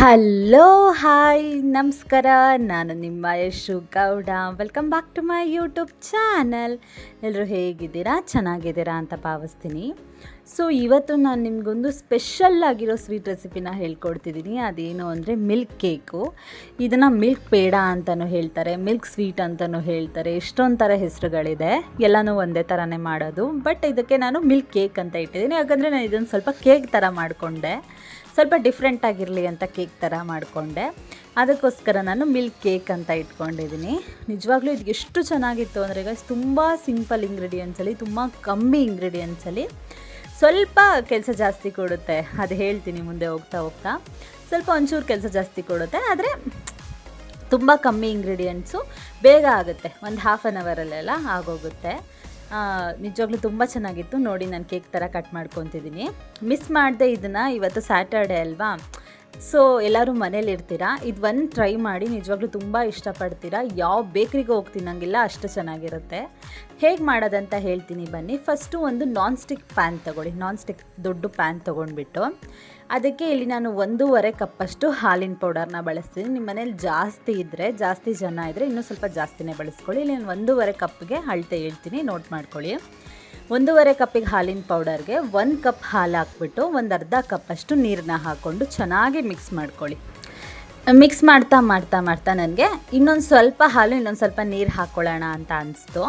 Hello hi ನಮಸ್ಕಾರ. ನಾನು ನಿಮ್ಮ Yashu Gowda. Welcome back to my YouTube channel. ಎಲ್ಲರೂ ಹೇಗಿದ್ದೀರಾ? ಚೆನ್ನಾಗಿದ್ದೀರಾ ಅಂತ ಭಾವಿಸ್ತೀನಿ. ಸೊ ಇವತ್ತು ನಾನು ನಿಮಗೊಂದು ಸ್ಪೆಷಲ್ ಆಗಿರೋ ಸ್ವೀಟ್ ರೆಸಿಪಿನ ಹೇಳ್ಕೊಡ್ತಿದ್ದೀನಿ. ಅದೇನು ಅಂದರೆ ಮಿಲ್ಕ್ ಕೇಕು. ಇದನ್ನು ಮಿಲ್ಕ್ ಪೇಡ ಅಂತಲೂ ಹೇಳ್ತಾರೆ, ಮಿಲ್ಕ್ ಸ್ವೀಟ್ ಅಂತಲೂ ಹೇಳ್ತಾರೆ. ಎಷ್ಟೊಂದು ಥರ ಹೆಸರುಗಳಿದೆ, ಎಲ್ಲನೂ ಒಂದೇ ಥರನೇ ಮಾಡೋದು. ಬಟ್ ಇದಕ್ಕೆ ನಾನು ಮಿಲ್ಕ್ ಕೇಕ್ ಅಂತ ಇಟ್ಟಿದ್ದೀನಿ, ಯಾಕಂದರೆ ನಾನು ಇದನ್ನು ಸ್ವಲ್ಪ ಕೇಕ್ ಥರ ಮಾಡಿಕೊಂಡೆ. ಸ್ವಲ್ಪ ಡಿಫ್ರೆಂಟ್ ಆಗಿರಲಿ ಅಂತ ಕೇಕ್ ಥರ ಮಾಡಿಕೊಂಡೆ. ಅದಕ್ಕೋಸ್ಕರ ನಾನು ಮಿಲ್ಕ್ ಕೇಕ್ ಅಂತ ಇಟ್ಕೊಂಡಿದ್ದೀನಿ. ನಿಜವಾಗ್ಲೂ ಇದು ಎಷ್ಟು ಚೆನ್ನಾಗಿತ್ತು ಅಂದರೆ ಗೈಸ್, ತುಂಬ ಸಿಂಪಲ್ ಇಂಗ್ರೀಡಿಯೆಂಟ್ಸಲ್ಲಿ, ತುಂಬ ಕಮ್ಮಿ ಇಂಗ್ರೀಡಿಯೆಂಟ್ಸಲ್ಲಿ ಸ್ವಲ್ಪ ಕೆಲಸ ಜಾಸ್ತಿ ಕೊಡುತ್ತೆ. ಅದು ಹೇಳ್ತೀನಿ ಮುಂದೆ ಹೋಗ್ತಾ ಹೋಗ್ತಾ. ಸ್ವಲ್ಪ ಒಂಚೂರು ಕೆಲಸ ಜಾಸ್ತಿ ಕೊಡುತ್ತೆ, ಆದರೆ ತುಂಬ ಕಮ್ಮಿ ಇಂಗ್ರೀಡಿಯೆಂಟ್ಸು, ಬೇಗ ಆಗುತ್ತೆ. ಒಂದು ಹಾಫ್ ಆನ್ ಅವರಲ್ಲೆಲ್ಲ ಆಗೋಗುತ್ತೆ. ನಿಜವಾಗ್ಲೂ ತುಂಬ ಚೆನ್ನಾಗಿತ್ತು. ನೋಡಿ, ನಾನು ಕೇಕ್ ಥರ ಕಟ್ ಮಾಡ್ಕೊತಿದ್ದೀನಿ. ಮಿಸ್ ಮಾಡಿದೆ ಇದನ್ನು. ಇವತ್ತು ಸ್ಯಾಟರ್ಡೆ ಅಲ್ವಾ, ಸೊ ಎಲ್ಲರೂ ಮನೇಲಿ ಇರ್ತೀರಾ. ಇದು ಒಂದು ಟ್ರೈ ಮಾಡಿ, ನಿಜವಾಗ್ಲೂ ತುಂಬ ಇಷ್ಟಪಡ್ತೀರಾ. ಯಾವ ಬೇಕ್ರಿಗೆ ಹೋಗಿ ತಿನ್ನಂಗಿಲ್ಲ, ಅಷ್ಟು ಚೆನ್ನಾಗಿರುತ್ತೆ. ಹೇಗೆ ಮಾಡೋದಂತ ಹೇಳ್ತೀನಿ ಬನ್ನಿ. ಫಸ್ಟು ಒಂದು ನಾನ್ ಸ್ಟಿಕ್ ಪ್ಯಾನ್ ತೊಗೊಳ್ಳಿ. ನಾನ್ ಸ್ಟಿಕ್ ದೊಡ್ಡ ಪ್ಯಾನ್ ತೊಗೊಂಡ್ಬಿಟ್ಟು ಅದಕ್ಕೆ ಇಲ್ಲಿ ನಾನು 1.5 ಕಪ್ಪಷ್ಟು ಹಾಲಿನ ಪೌಡರ್ನ ಬಳಸ್ತೀನಿ. ನಿಮ್ಮ ಮನೇಲಿ ಜಾಸ್ತಿ ಇದ್ದರೆ, ಜಾಸ್ತಿ ಜನ ಇದ್ದರೆ ಇನ್ನೂ ಸ್ವಲ್ಪ ಜಾಸ್ತಿನೇ ಬಳಸ್ಕೊಳ್ಳಿ. ಇಲ್ಲಿ ನಾನು 1.5 ಕಪ್ಗೆ ಅಳತೆ ಹೇಳ್ತೀನಿ, ನೋಟ್ ಮಾಡ್ಕೊಳ್ಳಿ. 1.5 ಕಪ್ಪಿಗೆ ಹಾಲಿನ ಪೌಡರ್ಗೆ 1 ಕಪ್ ಹಾಲು ಹಾಕ್ಬಿಟ್ಟು ಒಂದು ಅರ್ಧ ಕಪ್ಪಷ್ಟು ನೀರನ್ನ ಹಾಕ್ಕೊಂಡು ಚೆನ್ನಾಗಿ ಮಿಕ್ಸ್ ಮಾಡ್ಕೊಳ್ಳಿ. ಮಿಕ್ಸ್ ಮಾಡ್ತಾ ಮಾಡ್ತಾ ಮಾಡ್ತಾ ನನಗೆ ಇನ್ನೊಂದು ಸ್ವಲ್ಪ ಹಾಲು, ಇನ್ನೊಂದು ಸ್ವಲ್ಪ ನೀರು ಹಾಕ್ಕೊಳ್ಳೋಣ ಅಂತ ಅನಿಸ್ತು.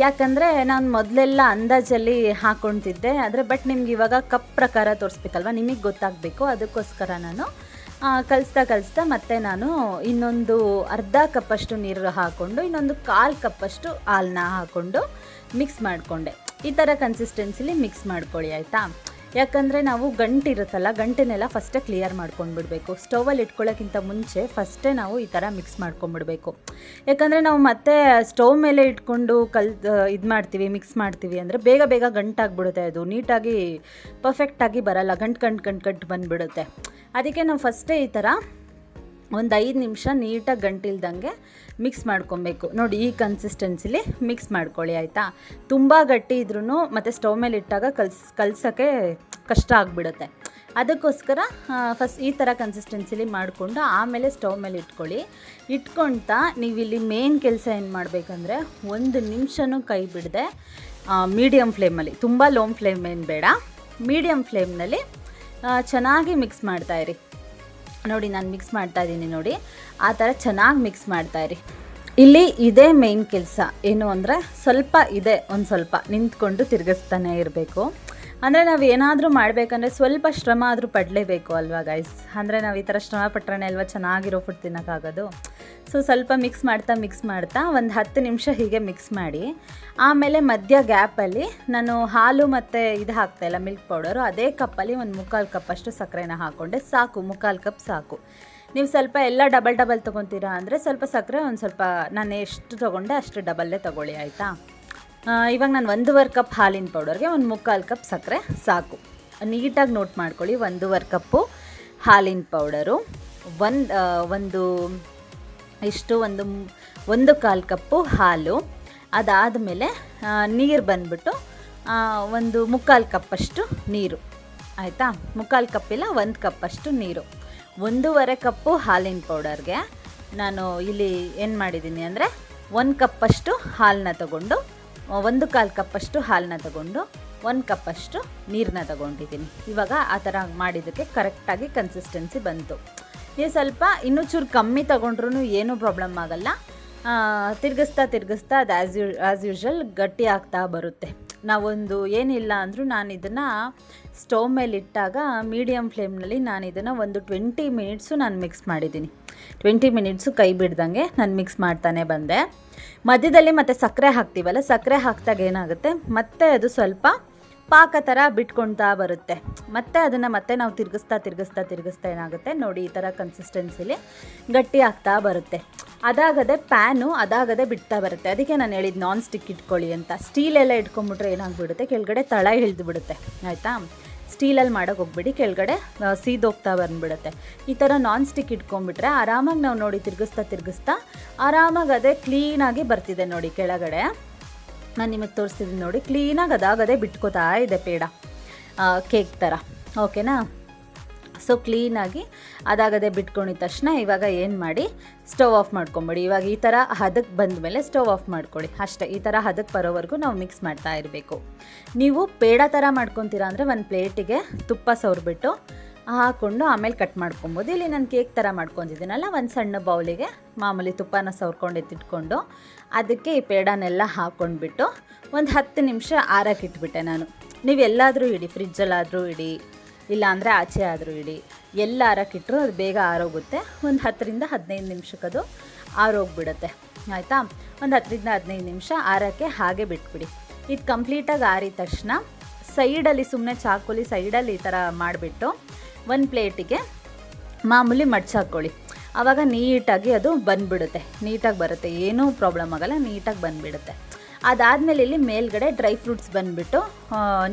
ಯಾಕಂದರೆ ನಾನು ಮೊದಲೆಲ್ಲ ಅಂದಾಜಲ್ಲಿ ಹಾಕ್ಕೊತಿದ್ದೆ, ಆದರೆ ಬಟ್ ನಿಮ್ಗೆ ಇವಾಗ ಕಪ್ ಪ್ರಕಾರ ತೋರಿಸ್ಬೇಕಲ್ವ, ನಿಮಗೆ ಗೊತ್ತಾಗಬೇಕು. ಅದಕ್ಕೋಸ್ಕರ ನಾನು ಕಲಿಸ್ತಾ ಮತ್ತೆ ನಾನು ಇನ್ನೊಂದು ಅರ್ಧ ಕಪ್ಪಷ್ಟು ನೀರು ಹಾಕ್ಕೊಂಡು ಇನ್ನೊಂದು 1/4 ಕಪ್ಪಷ್ಟು ಹಾಲನ್ನ ಹಾಕ್ಕೊಂಡು ಮಿಕ್ಸ್ ಮಾಡಿಕೊಂಡೆ. ಈ ಥರ ಕನ್ಸಿಸ್ಟೆನ್ಸಿಲಿ ಮಿಕ್ಸ್ ಮಾಡ್ಕೊಳ್ಳಿ, ಆಯಿತಾ? ಯಾಕಂದರೆ ನಾವು ಗಂಟಿರುತ್ತಲ್ಲ, ಗಂಟನ್ನೆಲ್ಲ ಫಸ್ಟೇ ಕ್ಲಿಯರ್ ಮಾಡ್ಕೊಂಡ್ಬಿಡ್ಬೇಕು. ಸ್ಟೌವಲ್ಲಿ ಇಟ್ಕೊಳ್ಳೋಕ್ಕಿಂತ ಮುಂಚೆ ಫಸ್ಟೇ ನಾವು ಈ ಥರ ಮಿಕ್ಸ್ ಮಾಡ್ಕೊಂಡ್ಬಿಡ್ಬೇಕು. ಯಾಕಂದರೆ ನಾವು ಮತ್ತೆ ಸ್ಟವ್ ಮೇಲೆ ಇಟ್ಕೊಂಡು ಇದು ಮಾಡ್ತೀವಿ, ಮಿಕ್ಸ್ ಮಾಡ್ತೀವಿ ಅಂದರೆ ಬೇಗ ಬೇಗ ಗಂಟಾಗಿಬಿಡುತ್ತೆ. ಅದು ನೀಟಾಗಿ ಪರ್ಫೆಕ್ಟಾಗಿ ಬರಲ್ಲ, ಗಂಟು ಬಂದುಬಿಡುತ್ತೆ. ಅದಕ್ಕೆ ನಾವು ಫಸ್ಟೇ ಈ ಥರ ಒಂದು 5 ನಿಮಿಷ ನೀಟಾಗಿ ಗಂಟಿಲ್ದಂಗೆ ಮಿಕ್ಸ್ ಮಾಡ್ಕೊಬೇಕು. ನೋಡಿ, ಈ ಕನ್ಸಿಸ್ಟೆನ್ಸಿಲಿ ಮಿಕ್ಸ್ ಮಾಡ್ಕೊಳ್ಳಿ, ಆಯಿತಾ? ತುಂಬ ಗಟ್ಟಿ ಇದ್ರೂ ಮತ್ತು ಸ್ಟವ್ ಮೇಲೆ ಇಟ್ಟಾಗ ಕಲ್ಸೋಕ್ಕೆ ಕಷ್ಟ ಆಗಿಬಿಡುತ್ತೆ. ಅದಕ್ಕೋಸ್ಕರ ಫಸ್ಟ್ ಈ ಥರ ಕನ್ಸಿಸ್ಟೆನ್ಸಿಲಿ ಮಾಡಿಕೊಂಡು ಆಮೇಲೆ ಸ್ಟವ್ ಮೇಲೆ ಇಟ್ಕೊಳ್ತಾ ನೀವಿಲ್ಲಿ ಮೇನ್ ಕೆಲಸ ಏನು ಮಾಡಬೇಕಂದ್ರೆ, 1 ನಿಮಿಷನೂ ಕೈ ಬಿಡದೆ ಮೀಡಿಯಮ್ ಫ್ಲೇಮಲ್ಲಿ, ತುಂಬ ಲೋ ಫ್ಲೇಮ್ ಏನು ಬೇಡ, ಮೀಡಿಯಮ್ ಫ್ಲೇಮ್ನಲ್ಲಿ ಚೆನ್ನಾಗಿ ಮಿಕ್ಸ್ ಮಾಡ್ತಾಯಿರಿ. ನೋಡಿ, ನಾನು ಮಿಕ್ಸ್ ಮಾಡ್ತಾಯಿದ್ದೀನಿ. ನೋಡಿ, ಆ ಥರ ಚೆನ್ನಾಗಿ ಮಿಕ್ಸ್ ಮಾಡ್ತಾಯಿರಿ. ಇಲ್ಲಿ ಇದೇ ಮೇನ್ ಕೆಲಸ. ಏನು ಅಂದರೆ ಒಂದು ಸ್ವಲ್ಪ ನಿಂತ್ಕೊಂಡು ತಿರುಗಿಸ್ತಾನೆ ಇರಬೇಕು. ಅಂದರೆ ನಾವು ಏನಾದರೂ ಮಾಡಬೇಕಂದ್ರೆ ಸ್ವಲ್ಪ ಶ್ರಮ ಆದರೂ ಪಡಲೇಬೇಕು ಅಲ್ವಾ ಗೈಸ್? ಅಂದರೆ ನಾವು ಈ ಥರ ಶ್ರಮ ಪಟ್ಟರೆ ಅಲ್ವಾ ಚೆನ್ನಾಗಿರೋ ಫುಡ್ ತಿನ್ನೋಕ್ಕಾಗೋದು. ಸೊ ಸ್ವಲ್ಪ ಮಿಕ್ಸ್ ಮಾಡ್ತಾ ಒಂದು 10 ನಿಮಿಷ ಹೀಗೆ ಮಿಕ್ಸ್ ಮಾಡಿ, ಆಮೇಲೆ ಮಧ್ಯ ಗ್ಯಾಪಲ್ಲಿ ನಾನು ಹಾಲು ಮತ್ತು ಇದು ಹಾಕ್ತಾಯಿಲ್ಲ, ಮಿಲ್ಕ್ ಪೌಡರು, ಅದೇ ಕಪ್ಪಲ್ಲಿ ಒಂದು 3/4 ಕಪ್ಪಷ್ಟು ಸಕ್ಕರೆನ ಹಾಕ್ಕೊಂಡೆ. ಸಾಕು, 3/4 ಕಪ್ ಸಾಕು. ನೀವು ಸ್ವಲ್ಪ ಎಲ್ಲ ಡಬಲ್ ತೊಗೊತೀರಾ ಅಂದರೆ ಸ್ವಲ್ಪ ಸಕ್ಕರೆ ಒಂದು ಸ್ವಲ್ಪ, ನಾನು ಎಷ್ಟು ತೊಗೊಂಡೆ ಅಷ್ಟು ಡಬಲ್ಲೇ ತೊಗೊಳ್ಳಿ, ಆಯಿತಾ? ಇವಾಗ ನಾನು 1.5 ಕಪ್ ಹಾಲಿನ ಪೌಡರ್ಗೆ ಒಂದು 3/4 ಕಪ್ ಸಕ್ಕರೆ ಸಾಕು. ನೀಟಾಗಿ ನೋಟ್ ಮಾಡ್ಕೊಳ್ಳಿ. 1.5 ಕಪ್ಪು ಹಾಲಿನ ಪೌಡರು, ಒಂದು 1/4 ಕಪ್ಪು ಹಾಲು, ಅದಾದಮೇಲೆ ನೀರು ಬಂದುಬಿಟ್ಟು ಒಂದು 3/4 ಕಪ್ಪಷ್ಟು ನೀರು, ಆಯಿತಾ? 3/4 ಕಪ್ಪಿಲ್ಲ, 1 ಕಪ್ಪಷ್ಟು ನೀರು. 1.5 ಕಪ್ಪು ಹಾಲಿನ ಪೌಡರ್ಗೆ ನಾನು ಇಲ್ಲಿ ಏನು ಮಾಡಿದ್ದೀನಿ ಅಂದರೆ 1 ಕಪ್ಪಷ್ಟು ಹಾಲನ್ನ ತಗೊಂಡು, 1/4 ಕಪ್ಪಷ್ಟು ಹಾಲನ್ನ ತಗೊಂಡು 1 ಕಪ್ಪಷ್ಟು ನೀರನ್ನ ತಗೊಂಡಿದ್ದೀನಿ. ಇವಾಗ ಆ ಥರ ಮಾಡಿದ್ದಕ್ಕೆ ಕರೆಕ್ಟಾಗಿ ಕನ್ಸಿಸ್ಟೆನ್ಸಿ ಬಂತು. ನೀವು ಸ್ವಲ್ಪ ಇನ್ನೂ ಚೂರು ಕಮ್ಮಿ ತೊಗೊಂಡ್ರೂ ಏನೂ ಪ್ರಾಬ್ಲಮ್ ಆಗೋಲ್ಲ. ತಿರುಗಿಸ್ತಾ ಅದು ಆ್ಯಸ್ ಯೂಶ್ವಲ್ ಗಟ್ಟಿ ಆಗ್ತಾ ಬರುತ್ತೆ. ನಾವೊಂದು ಏನಿಲ್ಲ ಅಂದರೂ ನಾನು ಇದನ್ನು ಸ್ಟವ್ ಮೇಲೆ ಇಟ್ಟಾಗ ಮೀಡಿಯಮ್ ಫ್ಲೇಮ್ನಲ್ಲಿ ನಾನು ಇದನ್ನು ಒಂದು 20 ಮಿನಿಟ್ಸು ನಾನು ಮಿಕ್ಸ್ ಮಾಡಿದ್ದೀನಿ. 20 ಮಿನಿಟ್ಸು ಕೈ ಬಿಡ್ದಂಗೆ ನಾನು ಮಿಕ್ಸ್ ಮಾಡ್ತಾನೆ ಬಂದೆ. ಮಧ್ಯದಲ್ಲಿ ಮತ್ತೆ ಸಕ್ಕರೆ ಹಾಕ್ತೀವಲ್ಲ, ಸಕ್ಕರೆ ಹಾಕಿದಾಗ ಏನಾಗುತ್ತೆ, ಮತ್ತೆ ಅದು ಸ್ವಲ್ಪ ಪಾಕ ಥರ ಬಿಟ್ಕೊಳ್ತಾ ಬರುತ್ತೆ. ಮತ್ತೆ ಅದನ್ನು ಮತ್ತೆ ನಾವು ತಿರುಗಿಸ್ತಾ ಏನಾಗುತ್ತೆ ನೋಡಿ, ಈ ಥರ ಕನ್ಸಿಸ್ಟೆನ್ಸಿಲಿ ಗಟ್ಟಿ ಆಗ್ತಾ ಬರುತ್ತೆ. ಅದಾಗದೆ ಬಿಡ್ತಾ ಬರುತ್ತೆ. ಅದಕ್ಕೆ ನಾನು ಹೇಳಿದ್ದು ನಾನ್ ಸ್ಟಿಕ್ ಇಟ್ಕೊಳ್ಳಿ ಅಂತ. ಸ್ಟೀಲೆಲ್ಲ ಇಟ್ಕೊಂಡ್ಬಿಟ್ರೆ ಏನಾಗ್ಬಿಡುತ್ತೆ, ಕೆಳಗಡೆ ತಳ ಹಿಡಿದು ಬಿಡುತ್ತೆ, ಆಯಿತಾ? ಸ್ಟೀಲಲ್ಲಿ ಮಾಡೋಕ್ಕೆ ಹೋಗ್ಬಿಡಿ, ಕೆಳಗಡೆ ಸೀದೋಗ್ತಾ ಬಂದುಬಿಡುತ್ತೆ. ಈ ಥರ ನಾನ್ ಸ್ಟಿಕ್ ಇಟ್ಕೊಂಡ್ಬಿಟ್ರೆ ಆರಾಮಾಗಿ ನಾವು ನೋಡಿ ತಿರುಗಿಸ್ತಾ ಆರಾಮಾಗಿ ಅದೇ ಕ್ಲೀನಾಗಿ ಬರ್ತಿದೆ. ನೋಡಿ, ಕೆಳಗಡೆ ನಾನು ನಿಮಗೆ ತೋರಿಸ್ತಿದ್ದೀನಿ ನೋಡಿ, ಕ್ಲೀನಾಗಿ ಅದಾಗದೇ ಬಿಟ್ಕೋತಾ ಇದೆ ಪೇಡ, ಕೇಕ್ ಥರ. ಓಕೆನಾ? ಸೊ ಕ್ಲೀನಾಗಿ ಅದಾಗದೆ ಬಿಟ್ಕೊಂಡಿದ ತಕ್ಷಣ ಇವಾಗ ಏನು ಮಾಡಿ ಸ್ಟವ್ ಆಫ್ ಮಾಡ್ಕೊಂಬಿಡಿ. ಇವಾಗ ಈ ಥರ ಹದಕ್ಕೆ ಬಂದ ಮೇಲೆ ಸ್ಟವ್ ಆಫ್ ಮಾಡ್ಕೊಳ್ಳಿ ಅಷ್ಟೇ. ಈ ಥರ ಹದಕ್ಕೆ ಬರೋವರೆಗೂ ನಾವು ಮಿಕ್ಸ್ ಮಾಡ್ತಾ ಇರಬೇಕು. ನೀವು ಪೇಡ ಥರ ಮಾಡ್ಕೊತೀರಾ ಅಂದರೆ ಒಂದು ಪ್ಲೇಟಿಗೆ ತುಪ್ಪ ಸವರ್ಬಿಟ್ಟು ಹಾಕ್ಕೊಂಡು ಆಮೇಲೆ ಕಟ್ ಮಾಡ್ಕೊಬೋದು. ಇಲ್ಲಿ ನಾನು ಕೇಕ್ ಥರ ಮಾಡ್ಕೊತಿದ್ದೀನಲ್ಲ, ಒಂದು ಸಣ್ಣ ಬೌಲಿಗೆ ಮಾಮೂಲಿ ತುಪ್ಪನ ಸವರ್ಕೊಂಡು ಎತ್ತಿಟ್ಕೊಂಡು ಅದಕ್ಕೆ ಈ ಪೇಡನೆಲ್ಲ ಹಾಕ್ಕೊಂಡ್ಬಿಟ್ಟು ಒಂದು 10 ನಿಮಿಷ ಆರಕ್ಕೆ ಇಟ್ಬಿಟ್ಟೆ ನಾನು. ನೀವು ಎಲ್ಲಾದರೂ ಇಡಿ, ಫ್ರಿಜ್ಜಲ್ಲಾದರೂ ಇಡಿ, ಇಲ್ಲಾಂದರೆ ಆಚೆ ಆದರೂ ಇಡಿ, ಎಲ್ಲ ಆರಕ್ಕಿಟ್ರು ಅದು ಬೇಗ ಆರೋಗುತ್ತೆ. ಒಂದು 10ರಿಂದ 15 ನಿಮಿಷಕ್ಕದು ಆರೋಗ್ಬಿಡುತ್ತೆ. ಆಯಿತಾ, ಒಂದು 10ರಿಂದ 15 ನಿಮಿಷ ಆರಕ್ಕೆ ಹಾಗೆ ಬಿಟ್ಬಿಡಿ. ಇದು ಕಂಪ್ಲೀಟಾಗಿ ಆರಿದ ತಕ್ಷಣ ಸೈಡಲ್ಲಿ ಸುಮ್ಮನೆ ಚಾಕುಲಿ ಸೈಡಲ್ಲಿ ಈ ಥರ ಮಾಡಿಬಿಟ್ಟು ಒಂದು ಪ್ಲೇಟಿಗೆ ಮಾಮೂಲಿ ಮಡ್ಚಾಕ್ಕೊಳ್ಳಿ. ಆವಾಗ ನೀಟಾಗಿ ಅದು ಬಂದುಬಿಡುತ್ತೆ, ನೀಟಾಗಿ ಬರುತ್ತೆ, ಏನೂ ಪ್ರಾಬ್ಲಮ್ ಆಗೋಲ್ಲ, ನೀಟಾಗಿ ಬಂದುಬಿಡುತ್ತೆ. ಅದಾದಮೇಲೆ ಇಲ್ಲಿ ಮೇಲ್ಗಡೆ ಡ್ರೈ ಫ್ರೂಟ್ಸ್ ಬಂದುಬಿಟ್ಟು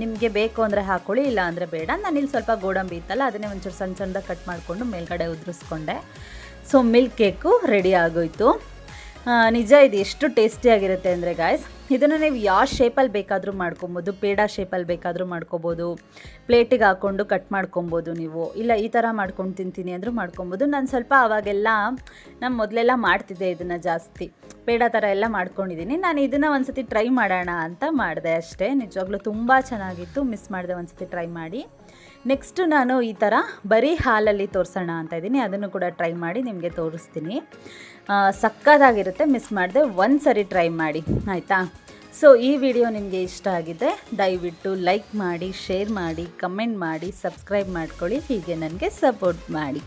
ನಿಮಗೆ ಬೇಕು ಅಂದರೆ ಹಾಕ್ಕೊಳ್ಳಿ, ಇಲ್ಲ ಅಂದರೆ ಬೇಡ. ನಾನಿಲ್ಲಿ ಸ್ವಲ್ಪ ಗೋಡಂಬಿ ಇತ್ತಲ್ಲ ಅದನ್ನೇ ಒಂಚೂರು ಸಣ್ಣ ಸಣ್ಣದಾಗಿ ಕಟ್ ಮಾಡಿಕೊಂಡು ಮೇಲ್ಗಡೆ ಉದುರಿಸ್ಕೊಂಡೆ. ಸೊ ಮಿಲ್ಕ್ ಕೇಕು ರೆಡಿ ಆಗೋಯಿತು. ನಿಜ ಇದು ಎಷ್ಟು ಟೇಸ್ಟಿಯಾಗಿರುತ್ತೆ ಅಂದರೆ ಗಾಯ್ಸ್, ಇದನ್ನು ನೀವು ಯಾವ ಶೇಪಲ್ಲಿ ಬೇಕಾದರೂ ಮಾಡ್ಕೊಬೋದು. ಪೇಡ ಶೇಪಲ್ಲಿ ಬೇಕಾದರೂ ಮಾಡ್ಕೊಬೋದು, ಪ್ಲೇಟಿಗೆ ಹಾಕ್ಕೊಂಡು ಕಟ್ ಮಾಡ್ಕೊಬೋದು ನೀವು, ಇಲ್ಲ ಈ ಥರ ಮಾಡ್ಕೊಂಡು ತಿಂತೀನಿ ಅಂದರೂ ಮಾಡ್ಕೊಬೋದು. ನಾನು ಸ್ವಲ್ಪ ಆವಾಗೆಲ್ಲ ಮೊದಲೆಲ್ಲ ಮಾಡ್ತಿದ್ದೆ ಇದನ್ನು ಜಾಸ್ತಿ, ಪೇಡ ಥರ ಎಲ್ಲ ಮಾಡ್ಕೊಂಡಿದ್ದೀನಿ. ನಾನು ಇದನ್ನು ಒಂದು ಸತಿ ಟ್ರೈ ಮಾಡೋಣ ಅಂತ ಮಾಡಿದೆ ಅಷ್ಟೇ. ನಿಜವಾಗ್ಲೂ ತುಂಬ ಚೆನ್ನಾಗಿತ್ತು, ಮಿಸ್ ಮಾಡಿದೆ, ಒಂದು ಸತಿ ಟ್ರೈ ಮಾಡಿ. ನೆಕ್ಸ್ಟು ನಾನು ಈ ಥರ ಬರೀ ಹಾಲಲ್ಲಿ ತೋರಿಸೋಣ ಅಂತ ಇದ್ದೀನಿ, ಅದನ್ನು ಕೂಡ ಟ್ರೈ ಮಾಡಿ ನಿಮಗೆ ತೋರಿಸ್ತೀನಿ. ಸಕ್ಕತ್ತಾಗಿರುತ್ತೆ, ಮಿಸ್ ಮಾಡಿದೆ, ಒಂದು ಸರಿ ಟ್ರೈ ಮಾಡಿ ಆಯಿತಾ. ಸೊ ಈ ವಿಡಿಯೋ ನಿಮಗೆ ಇಷ್ಟ ಆಗಿದೆ ದಯವಿಟ್ಟು ಲೈಕ್ ಮಾಡಿ, ಶೇರ್ ಮಾಡಿ, ಕಮೆಂಟ್ ಮಾಡಿ, ಸಬ್ಸ್ಕ್ರೈಬ್ ಮಾಡ್ಕೊಳ್ಳಿ, ಹೀಗೆ ನನಗೆ ಸಪೋರ್ಟ್ ಮಾಡಿ.